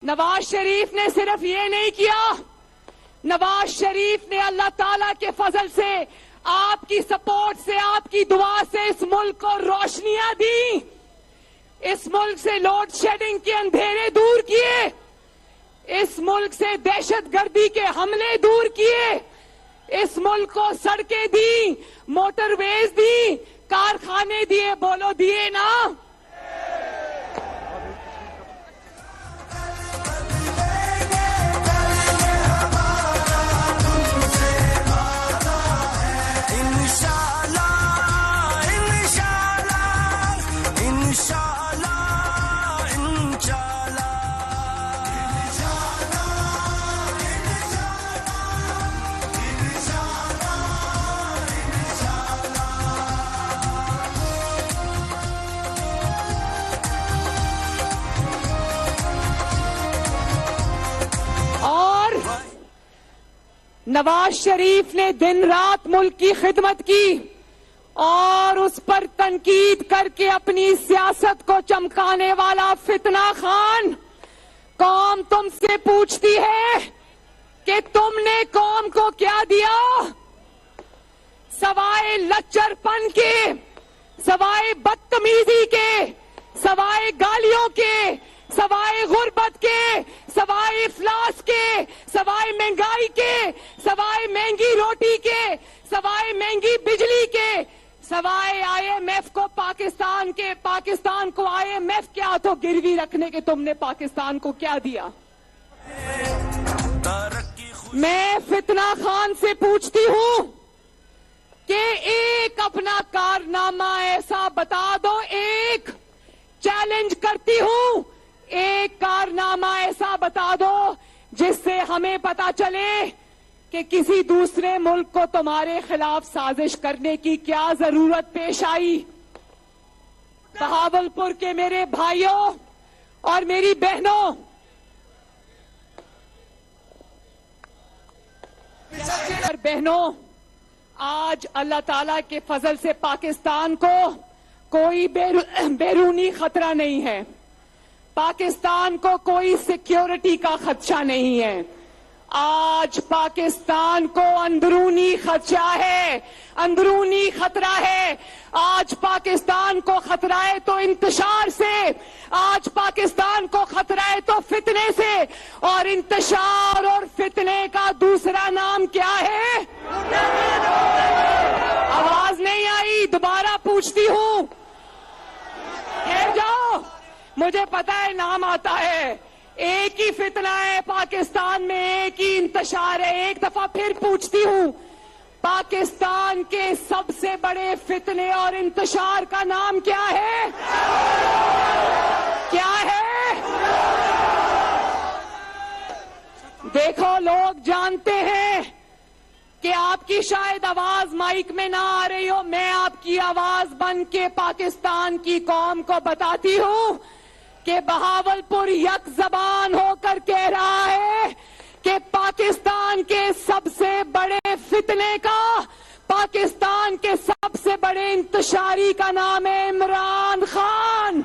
نواز شریف نے صرف یہ نہیں کیا، نواز شریف نے اللہ تعالیٰ کے فضل سے، آپ کی سپورٹ سے، آپ کی دعا سے اس ملک کو روشنیاں دی، اس ملک سے لوڈ شیڈنگ کے اندھیرے دور کیے، اس ملک سے دہشت گردی کے حملے دور کیے، اس ملک کو سڑکیں دی، موٹر ویز دی، کارخانے دیے، بولو دیے نا۔ نواز شریف نے دن رات ملک کی خدمت کی اور اس پر تنقید کر کے اپنی سیاست کو چمکانے والا فتنہ خان، قوم تم سے پوچھتی ہے کہ تم نے قوم کو کیا دیا؟ سوائے لچر پن کے، سوائے بدتمیزی کے، سوائے گالیوں کے، سوائے غربت کے، سوائے افلاس کے، سوائے مہنگائی کے، سوائے مہنگی روٹی کے، سوائے مہنگی بجلی کے، سوائے آئی ایم ایف کو پاکستان کو آئی ایم ایف کے ہاتھوں گروی رکھنے کے تم نے پاکستان کو کیا دیا؟ میں فتنہ خان سے پوچھتی ہوں کہ ایک اپنا کارنامہ ایسا بتا دو، ایک چیلنج کرتی ہوں، ایک کارنامہ ایسا بتا دو جس سے ہمیں پتا چلے کہ کسی دوسرے ملک کو تمہارے خلاف سازش کرنے کی کیا ضرورت پیش آئی۔ بہاولپور کے میرے بھائیوں اور میری بہنوں، آج اللہ تعالیٰ کے فضل سے پاکستان کو کوئی بیرونی خطرہ نہیں ہے، پاکستان کو کوئی سیکیورٹی کا خدشہ نہیں ہے، آج پاکستان کو اندرونی خدشہ ہے، اندرونی خطرہ ہے۔ آج پاکستان کو خطرہ ہے تو انتشار سے، آج پاکستان کو خطرہ ہے تو فتنے سے، اور انتشار اور فتنے کا دوسرا نام کیا ہے؟ آواز نہیں آئی، دوبارہ پوچھتی ہوں، ٹھہر جاؤ، مجھے پتا ہے نام آتا ہے، ایک ہی فتنہ ہے پاکستان میں، ایک ہی انتشار ہے۔ ایک دفعہ پھر پوچھتی ہوں، پاکستان کے سب سے بڑے فتنے اور انتشار کا نام کیا ہے؟ کیا ہے؟ دیکھو، لوگ جانتے ہیں کہ آپ کی شاید آواز مائک میں نہ آ رہی ہو، میں آپ کی آواز بن کے پاکستان کی قوم کو بتاتی ہوں کہ بہاولپور یک زبان ہو کر کہہ رہا ہے کہ پاکستان کے سب سے بڑے فتنے کا، پاکستان کے سب سے بڑے انتشاری کا نام ہے عمران خان۔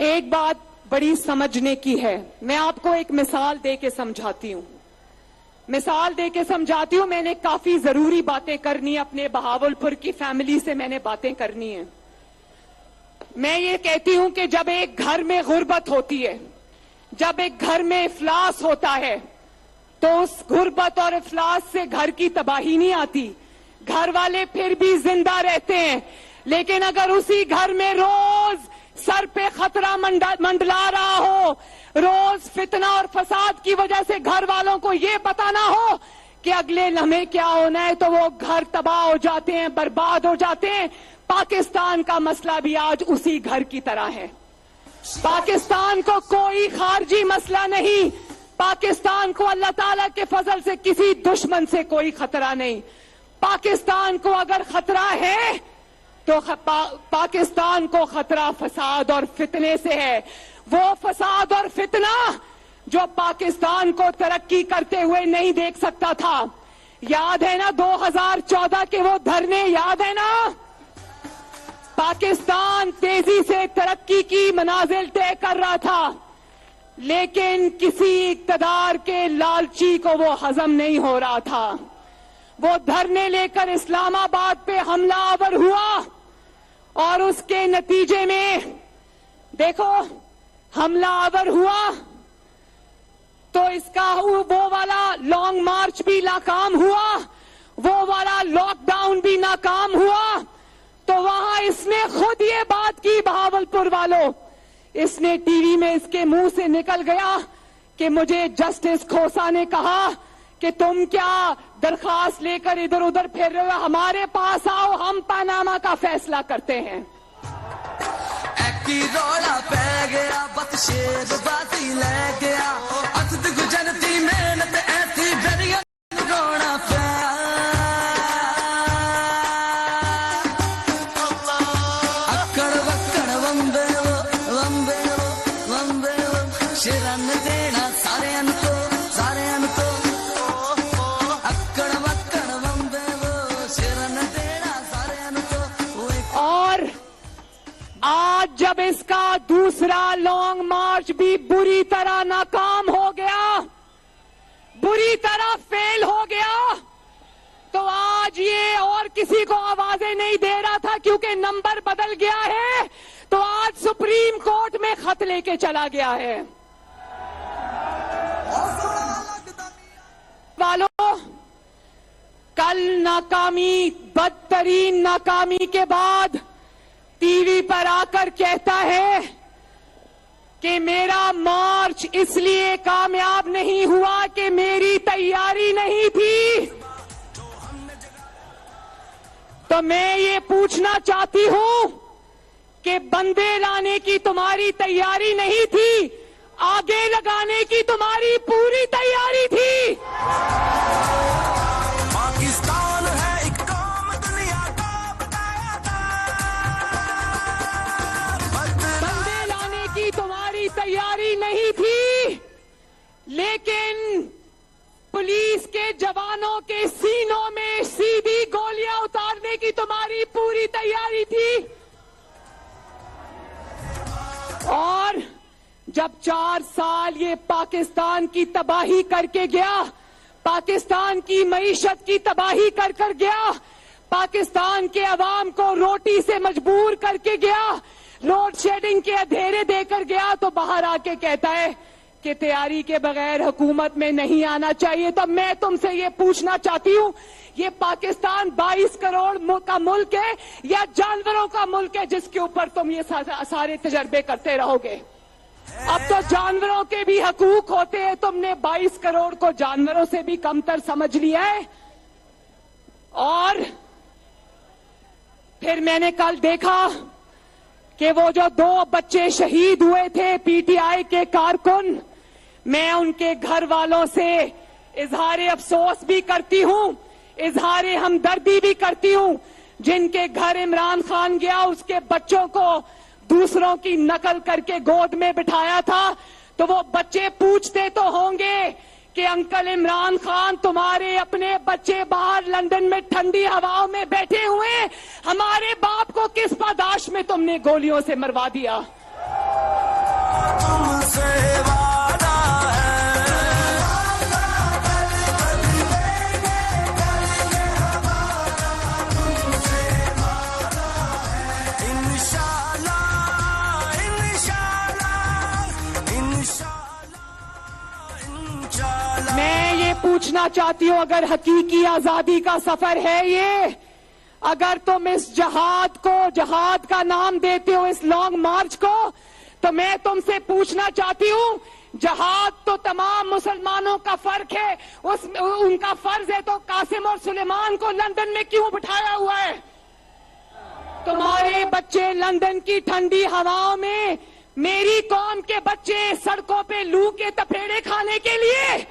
ایک بات بڑی سمجھنے کی ہے، میں آپ کو ایک مثال دے کے سمجھاتی ہوں، میں نے کافی ضروری باتیں کرنی ہیں، اپنے بہاولپور کی فیملی سے میں نے باتیں کرنی ہیں۔ میں یہ کہتی ہوں کہ جب ایک گھر میں غربت ہوتی ہے، جب ایک گھر میں افلاس ہوتا ہے، تو اس غربت اور افلاس سے گھر کی تباہی نہیں آتی، گھر والے پھر بھی زندہ رہتے ہیں، لیکن اگر اسی گھر میں روز سر پہ خطرہ منڈلا رہا ہو، روز فتنہ اور فساد کی وجہ سے گھر والوں کو یہ پتا نہ ہو کہ اگلے لمحے کیا ہونا ہے، تو وہ گھر تباہ ہو جاتے ہیں، برباد ہو جاتے ہیں۔ پاکستان کا مسئلہ بھی آج اسی گھر کی طرح ہے۔ پاکستان کو کوئی خارجی مسئلہ نہیں، پاکستان کو اللہ تعالیٰ کے فضل سے کسی دشمن سے کوئی خطرہ نہیں۔ پاکستان کو اگر خطرہ ہے تو پاکستان کو خطرہ فساد اور فتنے سے ہے. وہ فساد اور فتنہ جو پاکستان کو ترقی کرتے ہوئے نہیں دیکھ سکتا تھا. یاد ہے نا 2014 کے وہ دھرنے؟ یاد ہے نا؟ پاکستان تیزی سے ترقی کی منازل طے کر رہا تھا، لیکن کسی اقتدار کے لالچی کو وہ ہضم نہیں ہو رہا تھا. وہ دھرنے لے کر اسلام آباد پہ حملہ آور ہوا اور اس کے نتیجے میں دیکھو حملہ آور ہوا تو اس کا وہ والا لانگ مارچ بھی ناکام ہوا، وہ والا لاک ڈاؤن بھی ناکام ہوا. تو وہاں اس نے خود یہ بات کی، بہاولپور والوں، اس نے ٹی وی میں اس کے منہ سے نکل گیا کہ مجھے جسٹس کھوسا نے کہا کہ تم کیا درخواست لے کر ادھر ادھر پھر رہے ہو، ہمارے پاس آؤ، ہم پاناما کا فیصلہ کرتے ہیں. روڑا پہ گیا بت شیر بازی لے گیا اکد گجرتی محنت ایسی بریت روڑا پہ اکڑ وکڑ ومبے وہ شیرن دینا سارے ان کو اکڑ وکڑ ومبے وہ شیرن دینا سارے ان کو. اور آج جب اس کا دوسرا لانگ مارچ بھی بری طرح ناکام ہو گیا، بری طرح فیل ہو گیا، تو آج یہ اور کسی کو آوازیں نہیں دے رہا تھا کیونکہ نمبر بدل گیا ہے. تو آج سپریم کورٹ میں خط لے کے چلا گیا ہے. والوں، کل ناکامی، بدترین ناکامی کے بعد ٹی وی پر آ کر کہتا ہے کہ میرا مارچ اس لیے کامیاب نہیں ہوا کہ میری تیاری نہیں تھی. تو میں یہ پوچھنا چاہتی ہوں کہ بندے لانے کی تمہاری تیاری نہیں تھی، آگے لگانے کی تمہاری پوری تیاری تھی. پاکستان ہے ایک قوم دنیا کا بتایا تھا، بندے لانے کی تمہاری تیاری نہیں تھی، لیکن پولیس کے جوانوں کے سینوں میں سیدھی گولیاں اتارنے کی تمہاری پوری تیاری تھی. اور جب 4 سال یہ پاکستان کی تباہی کر کے گیا، پاکستان کی معیشت کی تباہی کر کر گیا، پاکستان کے عوام کو روٹی سے مجبور کر کے گیا، لوڈ شیڈنگ کے اندھیرے دے کر گیا، تو باہر آ کے کہتا ہے کہ تیاری کے بغیر حکومت میں نہیں آنا چاہیے. تو میں تم سے یہ پوچھنا چاہتی ہوں، یہ پاکستان 22 کروڑ کا ملک ہے یا جانوروں کا ملک ہے جس کے اوپر تم یہ سارے تجربے کرتے رہو گے؟ اب تو جانوروں کے بھی حقوق ہوتے ہیں، تم نے 22 کروڑ کو جانوروں سے بھی کمتر سمجھ لیا ہے. اور پھر میں نے کل دیکھا کہ وہ جو 2 بچے شہید ہوئے تھے پی ٹی آئی کے کارکن، میں ان کے گھر والوں سے اظہار افسوس بھی کرتی ہوں، اظہار ہمدردی بھی کرتی ہوں. جن کے گھر عمران خان گیا اس کے بچوں کو دوسروں کی نقل کر کے گود میں بٹھایا تھا، تو وہ بچے پوچھتے تو ہوں گے کہ انکل عمران خان تمہارے اپنے بچے باہر لندن میں ٹھنڈی ہواؤں میں بیٹھے ہوئے، ہمارے باپ کو کس پاداش میں تم نے گولیوں سے مروا دیا؟ تم سے وعدہ میں یہ پوچھنا چاہتی ہوں، اگر حقیقی آزادی کا سفر ہے یہ، اگر تم اس جہاد کا نام دیتے ہو اس لانگ مارچ کو، تو میں تم سے پوچھنا چاہتی ہوں، جہاد تو تمام مسلمانوں کا فرق ہے، ان کا فرض ہے، تو قاسم اور سلیمان کو لندن میں کیوں بٹھایا ہوا ہے؟ تمہارے بچے لندن کی ٹھنڈی ہواؤں میں، میری قوم کے بچے سڑکوں پہ لو کے تپیڑے کھانے کے لیے.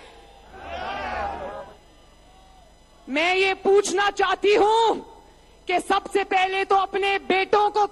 میں یہ پوچھنا چاہتی ہوں کہ سب سے پہلے تو اپنے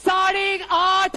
8.5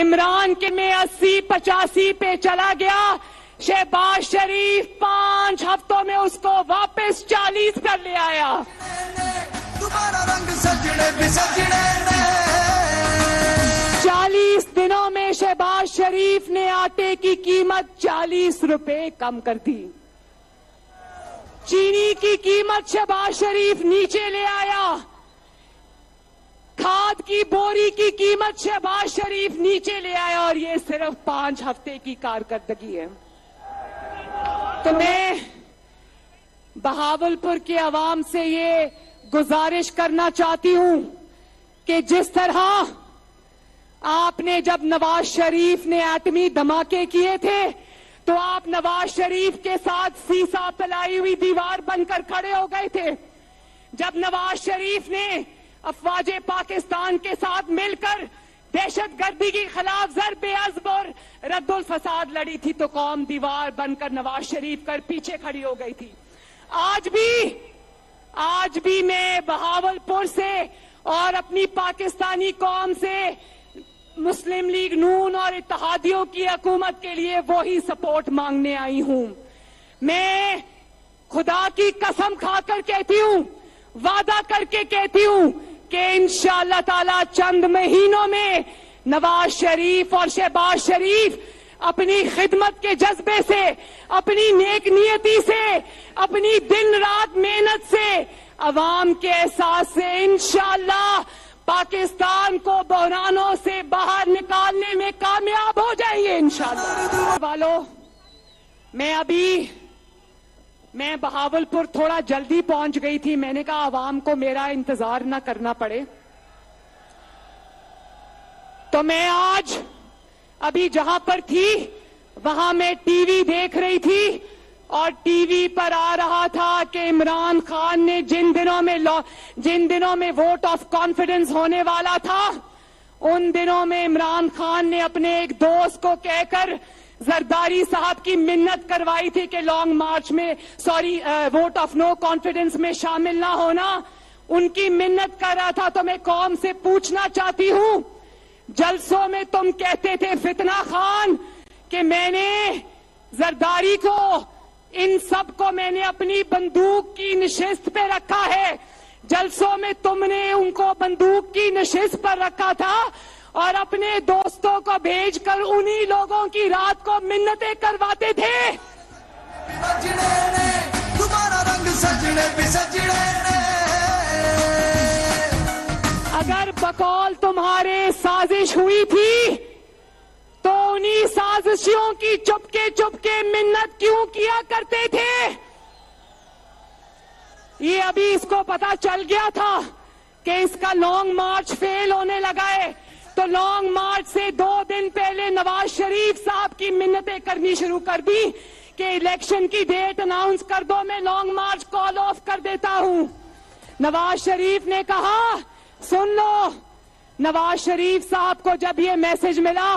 عمران کے میں 80-85 پہ چلا گیا، شہباز شریف 5 ہفتوں میں اس کو واپس 40 پر لے آیا۔ دوبارہ رنگ سجڑے بھی سجڑے نے 40 دنوں میں شہباز شریف نے آٹے کی قیمت 40 روپے کم کر دی، چینی کی قیمت شہباز شریف نیچے لے آیا، کھاد کی بوری کی قیمت شہباز شریف نیچے لے آیا، اور یہ صرف 5 ہفتے کی کارکردگی ہے۔ تو میں بہاولپور کے عوام سے یہ گزارش کرنا چاہتی ہوں کہ جس طرح آپ نے جب نواز شریف نے ایٹمی دھماکے کیے تھے تو آپ نواز شریف کے ساتھ سیسا پلائی ہوئی دیوار بن کر کھڑے ہو گئے تھے، جب نواز شریف نے افواج پاکستان کے ساتھ مل کر دہشت گردی کے خلاف ضرب عضب اور رد الفساد لڑی تھی تو قوم دیوار بن کر نواز شریف کر پیچھے کھڑی ہو گئی تھی۔ آج بھی میں بہاولپور سے اور اپنی پاکستانی قوم سے مسلم لیگ نون اور اتحادیوں کی حکومت کے لیے وہی سپورٹ مانگنے آئی ہوں۔ میں خدا کی قسم کھا کر کہتی ہوں، وعدہ کر کے کہتی ہوں کہ انشاءاللہ تعالی چند مہینوں میں نواز شریف اور شہباز شریف اپنی خدمت کے جذبے سے، اپنی نیک نیتی سے، اپنی دن رات محنت سے، عوام کے احساس سے انشاءاللہ پاکستان کو بحرانوں سے باہر نکالنے میں کامیاب ہو جائیں گے انشاءاللہ۔ میں بہاولپور تھوڑا جلدی پہنچ گئی تھی، میں نے کہا عوام کو میرا انتظار نہ کرنا پڑے، تو میں آج ابھی جہاں پر تھی وہاں میں ٹی وی دیکھ رہی تھی اور ٹی وی پر آ رہا تھا کہ عمران خان نے جن دنوں میں ووٹ آف کانفیڈنس ہونے والا تھا ان دنوں میں عمران خان نے اپنے ایک دوست کو کہہ کر زرداری صاحب کی منت کروائی تھی کہ لانگ مارچ میں ووٹ آف نو کانفیڈنس میں شامل نہ ہونا، ان کی منت کر رہا تھا۔ تو میں قوم سے پوچھنا چاہتی ہوں، جلسوں میں تم کہتے تھے فتنہ خان کہ میں نے زرداری کو، ان سب کو میں نے اپنی بندوق کی نشست پہ رکھا ہے، جلسوں میں تم نے ان کو بندوق کی نشست پر رکھا تھا اور اپنے دوستوں کو بھیج کر انہی لوگوں کی رات کو منتیں کرواتے تھے۔ دوبارہ رنگ سجڑے بھی سجڑے نے اگر بقول تمہارے سازش ہوئی تھی تو انہی سازشیوں کی چپکے منت کیوں کیا کرتے تھے؟ یہ ابھی اس کو پتا چل گیا تھا کہ اس کا لانگ مارچ فیل ہونے لگا ہے، تو لانگ مارچ سے 2 دن پہلے نواز شریف صاحب کی منتیں کرنی شروع کر دی کہ الیکشن کی ڈیٹ اناؤنس کر دو، میں لانگ مارچ کال آف کر دیتا ہوں۔ نواز شریف نے کہا سن لو، نواز شریف صاحب کو جب یہ میسج ملا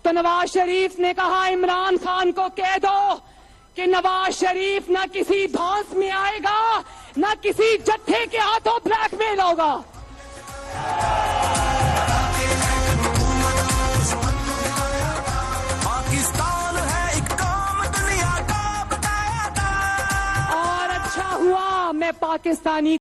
تو نواز شریف نے کہا عمران خان کو کہہ دو کہ نواز شریف نہ کسی دھانس میں آئے گا نہ کسی جتھے کے ہاتھوں بلیک میل ہوگا۔ پاکستان ہے ایک کام دنیا کا بتایا تھا، اور اچھا ہوا میں پاکستانی